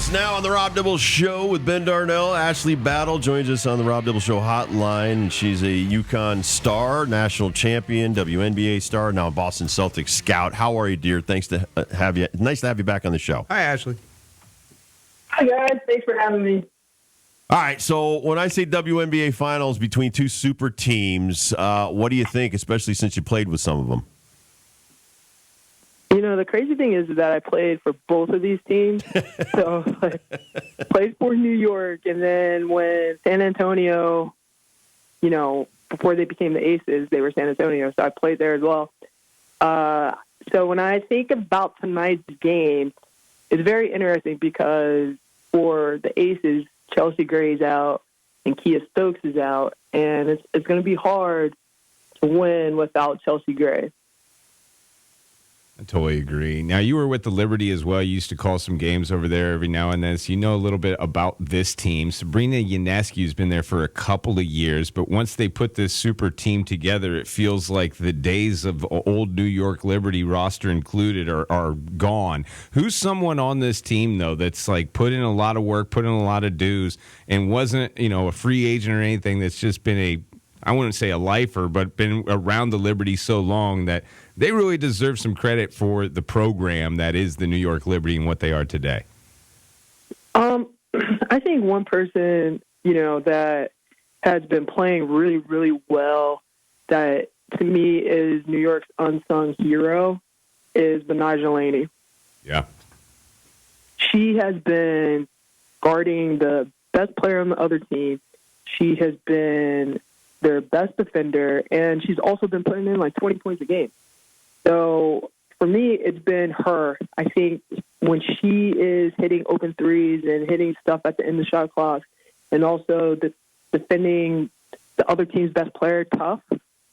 us now on the Rob Dibble Show with Ben Darnell. Ashley Battle joins us on the Rob Dibble Show hotline. She's a UConn star, national champion, WNBA star, now a Boston Celtics scout. How are you, dear? Thanks to have you. Nice to have you back on the show. Hi, Ashley. Hi, guys. Thanks for having me. All right, so when I say WNBA finals between two super teams, what do you think, especially since you played with some of them? You know, the crazy thing is that I played for both of these teams. So, played for New York, and then when San Antonio, before they became the Aces, they were San Antonio, so I played there as well. So when I think about tonight's game, it's very interesting because for the Aces, Chelsea Gray's out and Kia Stokes is out, and it's going to be hard to win without Chelsea Gray. I totally agree. Now, you were with the Liberty as well. You used to call some games over there every now and then, so you know a little bit about this team. Sabrina Ionescu's been there for a couple of years, but once they put this super team together, it feels like the days of old New York Liberty, roster included, are gone. Who's someone on this team, though, that's like put in a lot of work, put in a lot of dues, and wasn't, a free agent or anything, that's just been I wouldn't say a lifer, but been around the Liberty so long that they really deserve some credit for the program that is the New York Liberty and what they are today? I think one person, that has been playing really, really well, that to me is New York's unsung hero, is Benaj Delaney. Yeah. She has been guarding the best player on the other team. She has been their best defender, and she's also been putting in like 20 points a game. So for me, it's been her. I think when she is hitting open threes and hitting stuff at the end of the shot clock, and also defending the other team's best player tough,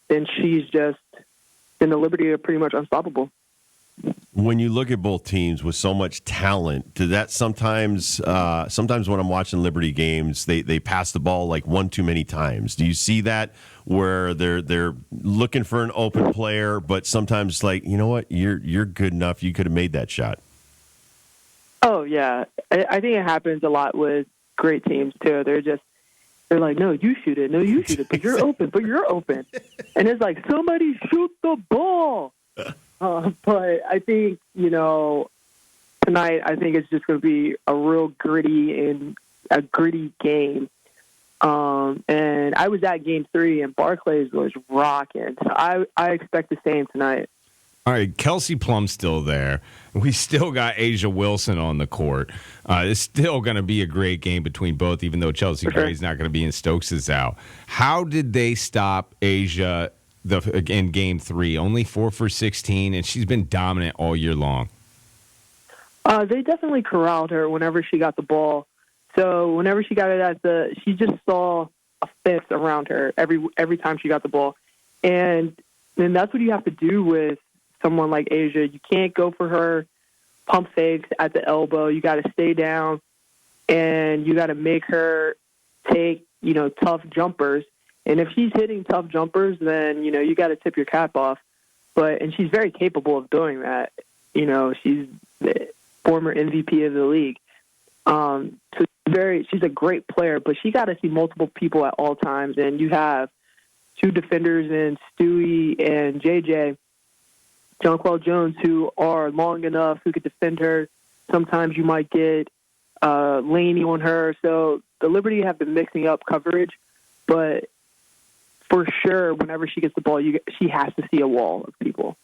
then she's just, then the Liberty are pretty much unstoppable. When you look at both teams with so much talent, do that sometimes when I'm watching Liberty games, they pass the ball like one too many times. Do you see that where they're looking for an open player, but sometimes like, you know what, you're good enough, you could have made that shot? Oh yeah, I think it happens a lot with great teams too. They're like, no, you shoot it, but you're open, and it's like, somebody shoot the ball. But I think, tonight, I think it's just going to be a real gritty game. And I was at Game 3, and Barclays was rocking. So I expect the same tonight. All right, Kelsey Plum's still there. We still got Asia Wilson on the court. It's still going to be a great game between both, even though Chelsea Gray's not going to be and Stokes is out. How did they stop Asia in Game 3? Only 4 for 16, and she's been dominant all year long. They definitely corralled her whenever she got the ball. So whenever she got it she just saw a fifth around her every time she got the ball. And then that's what you have to do with someone like Asia. You can't go for her pump fakes at the elbow. You got to stay down, and you got to make her take, tough jumpers. And if she's hitting tough jumpers, then, you got to tip your cap off. And she's very capable of doing that. She's the former MVP of the league. So she's a great player, but she got to see multiple people at all times. And you have two defenders in Stewie and JJ, Jonquel Jones, who are long enough, who could defend her. Sometimes you might get Laney on her. So the Liberty have been mixing up coverage, but for sure, whenever she gets the ball, she has to see a wall of people.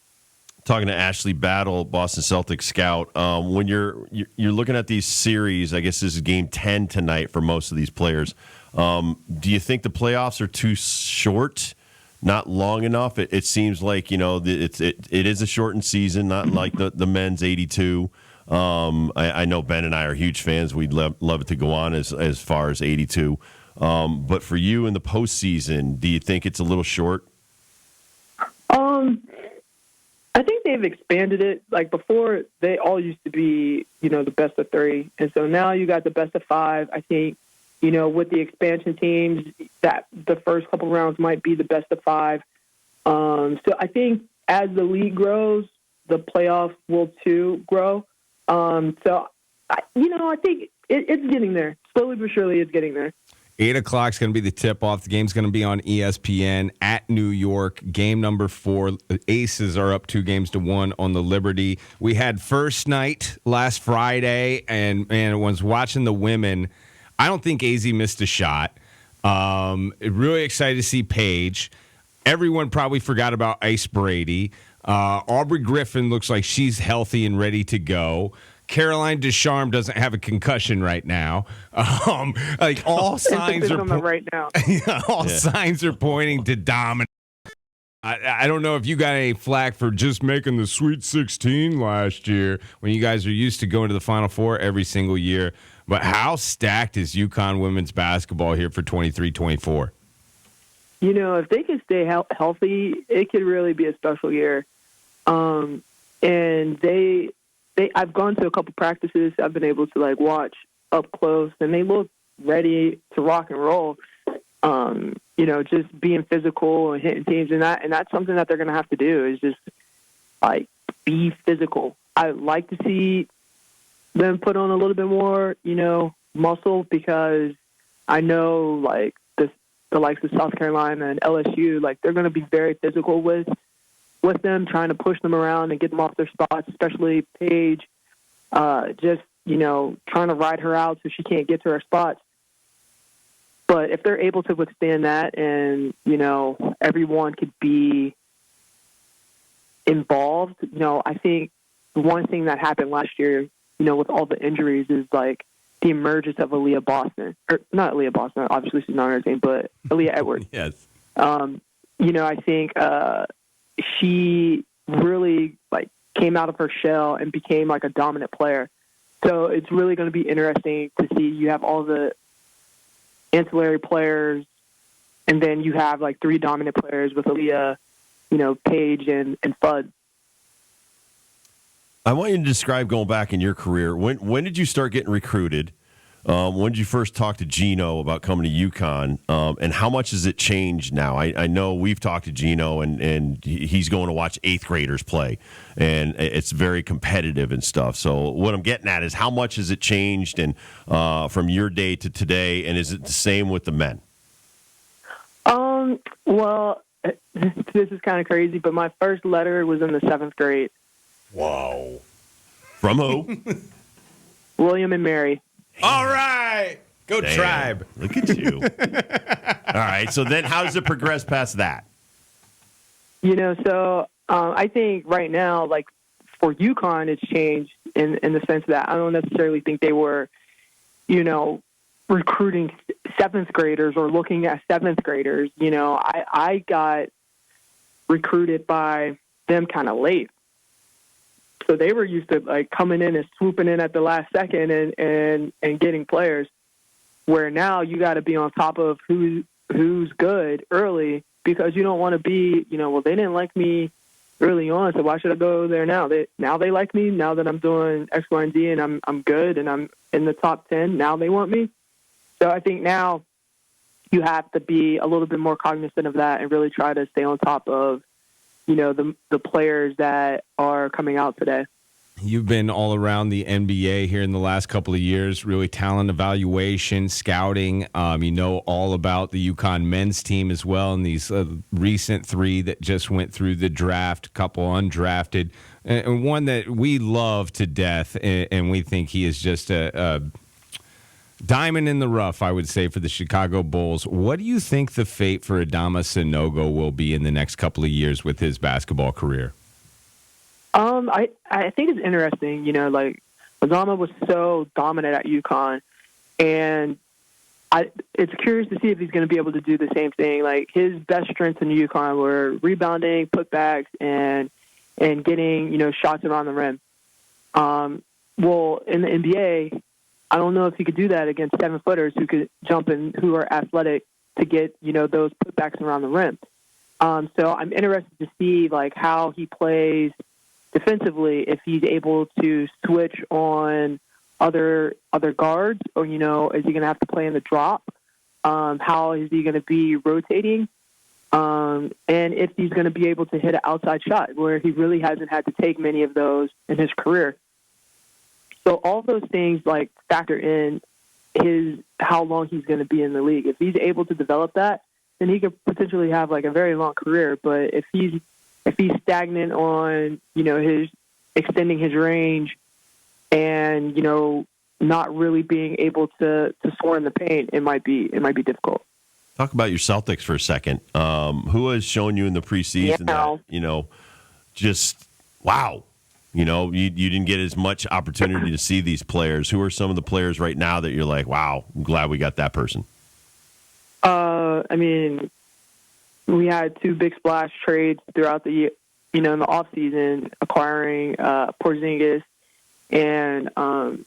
Talking to Ashley Battle, Boston Celtics scout. When you're looking at these series, I guess this is Game 10 tonight for most of these players. Do you think the playoffs are too short, not long enough? It seems like it is a shortened season, not like the men's 82. I know Ben and I are huge fans. We'd love it to go on as far as 82. But for you in the postseason, do you think it's a little short? I think they've expanded it. Like before, they all used to be, the best of 3. And so now you got the best of 5. I think, with the expansion teams, that the first couple rounds might be the best of 5. So I think as the league grows, the playoffs will too grow. So I think it's getting there. Slowly but surely, it's getting there. 8 o'clock is going to be the tip-off. The game's going to be on ESPN at New York. Game number 4. The Aces are up 2-1 on the Liberty. We had first night last Friday, and man, was watching the women. I don't think AZ missed a shot. Really excited to see Paige. Everyone probably forgot about Ice Brady. Aubrey Griffin looks like she's healthy and ready to go. Caroline Ducharme doesn't have a concussion right now. Like all signs are right now. Signs are pointing to dominance. I don't know if you got any flack for just making the Sweet 16 last year when you guys are used to going to the Final Four every single year. But how stacked is UConn women's basketball here for 23-24? If they can stay healthy, it could really be a special year. And I've gone to a couple practices. I've been able to watch up close, and they look ready to rock and roll. Just being physical and hitting teams, and that's something that they're going to have to do is just be physical. I like to see them put on a little bit more, muscle, because I know the likes of South Carolina and LSU, they're going to be very physical with them, trying to push them around and get them off their spots, especially Paige, trying to ride her out so she can't get to her spots. But if they're able to withstand that and, everyone could be involved, I think one thing that happened last year, with all the injuries is the emergence of Aaliyah Boston. Or not Aaliyah Boston, obviously she's not her name, but Aaliyah Edwards. Yes. I think she really came out of her shell and became a dominant player. So it's really going to be interesting to see. You have all the ancillary players, and then you have 3 dominant players with Aaliyah, Paige and Fudd. I want you to describe going back in your career. When did you start getting recruited? When did you first talk to Gino about coming to UConn? And how much has it changed now? I know we've talked to Gino, and he's going to watch 8th graders play, and it's very competitive and stuff. So what I'm getting at is how much has it changed, and from your day to today, and is it the same with the men? Well, this is kind of crazy, but my first letter was in the 7th grade. Wow. From who? William and Mary. All right. Go Damn. Tribe. Look at you. All right. So then how does it progress past that? I think right now, for UConn, it's changed in the sense that I don't necessarily think they were, recruiting 7th graders or looking at 7th graders. I got recruited by them kind of late. So they were used to coming in and swooping in at the last second and getting players, where now you got to be on top of who's good early, because you don't want to be, well, they didn't like me early on, so why should I go there now? They like me now that I'm doing X, Y, and Z, and I'm good and I'm in the top 10. Now they want me. So I think now you have to be a little bit more cognizant of that and really try to stay on top of the players that are coming out today. You've been all around the NBA here in the last couple of years, really talent evaluation, scouting. All about the UConn men's team as well, and these recent 3 that just went through the draft, a couple undrafted, and one that we love to death, and we think he is just a diamond in the rough, I would say, for the Chicago Bulls. What do you think the fate for Adama Sanogo will be in the next couple of years with his basketball career? I think it's interesting. Adama was so dominant at UConn, and it's curious to see if he's going to be able to do the same thing. His best strengths in UConn were rebounding, putbacks, and getting shots around the rim. Well, in the NBA, I don't know if he could do that against 7-footers who could jump and who are athletic to get, those putbacks around the rim. So I'm interested to see how he plays defensively, if he's able to switch on other guards, or, is he going to have to play in the drop? How is he going to be rotating? And if he's going to be able to hit an outside shot, where he really hasn't had to take many of those in his career. So all those things like factor in how long he's going to be in the league. If he's able to develop that, then he could potentially have like a very long career. But if he's stagnant on, his extending his range and, not really being able to soar in the paint, it might be difficult. Talk about your Celtics for a second. Who has shown you in the preseason that, just wow. You didn't get as much opportunity to see these players. Who are some of the players right now that you're like, wow, I'm glad we got that person? I mean, we had 2 big splash trades throughout the year, in the offseason, acquiring Porzingis and, and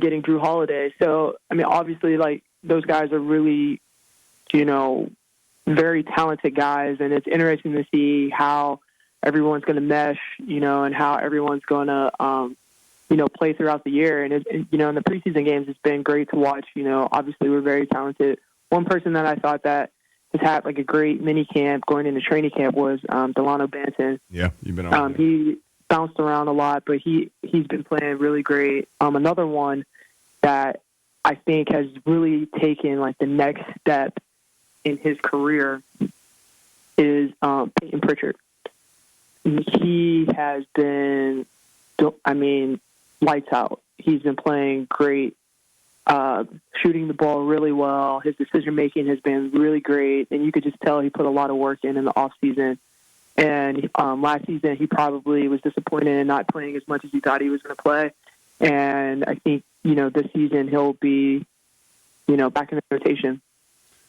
getting Drew Holiday. So, I mean, obviously, like, those guys are really, very talented guys, and it's interesting to see how everyone's going to mesh, and how everyone's going to, play throughout the year. And, in the preseason games, it's been great to watch. Obviously we're very talented. One person that I thought that has had like a great mini camp going into training camp was Delano Banton. Yeah, you've been on. He bounced around a lot, but he's been playing really great. Another one that I think has really taken like the next step in his career is Peyton Pritchard. He has been, lights out. He's been playing great, shooting the ball really well. His decision-making has been really great, and you could just tell he put a lot of work in the offseason. And last season, he probably was disappointed in not playing as much as he thought he was going to play. And I think, this season he'll be, back in the rotation.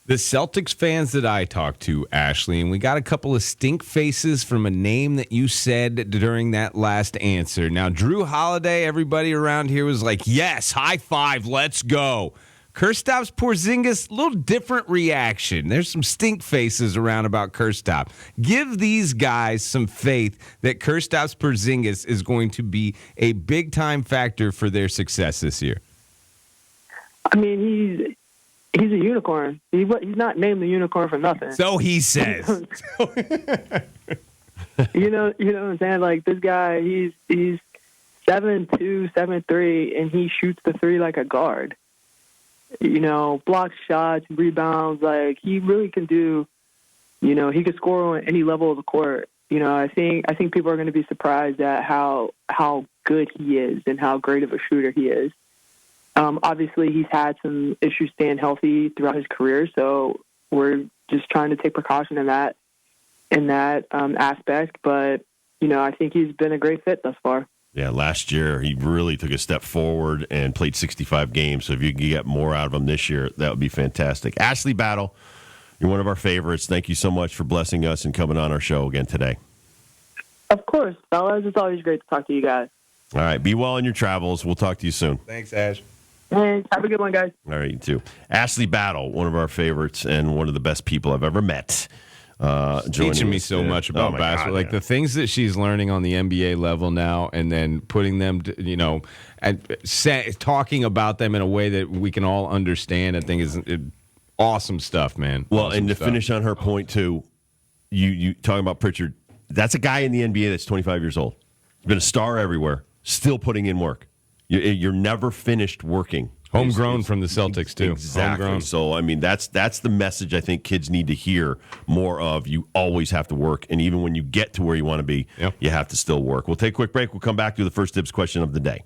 The Celtics fans that I talked to, Ashley, and we got a couple of stink faces from a name that you said during that last answer. Now, Drew Holiday, everybody around here was like, yes, high five, let's go. Kristaps Porzingis, a little different reaction. There's some stink faces around about Kristaps. Give these guys some faith that Kristaps Porzingis is going to be a big-time factor for their success this year. I mean, he's a unicorn. He's not named the unicorn for nothing. So he says. You know what I'm saying? Like, this guy, he's 7'2", 7'3", and he shoots the three like a guard. Blocks shots, rebounds. Like, he really can do. He could score on any level of the court. I think people are going to be surprised at how good he is and how great of a shooter he is. Obviously, he's had some issues staying healthy throughout his career, so we're just trying to take precaution in that aspect. But I think he's been a great fit thus far. Yeah, last year he really took a step forward and played 65 games. So if you can get more out of him this year, that would be fantastic. Ashley Battle, you're one of our favorites. Thank you so much for blessing us and coming on our show again today. Of course, fellas. It's always great to talk to you guys. All right, be well in your travels. We'll talk to you soon. Thanks, Ash. Thanks. Have a good one, guys. All right, you too. Ashley Battle, one of our favorites and one of the best people I've ever met. Teaching me so much about basketball, like the things that she's learning on the NBA level now, and then putting them, talking about them in a way that we can all understand. I think is awesome stuff, man. Well, awesome and to stuff. finish on her point too, you talking about Pritchard, that's a guy in the NBA that's 25 years old. He's been a star everywhere, still putting in work. You're never finished working. Homegrown from the Celtics, too. Exactly. Homegrown. So, I mean, that's the message I think kids need to hear more of. You always have to work, and even when you get to where you want to be, you have to still work. We'll take a quick break. We'll come back to the first dibs question of the day.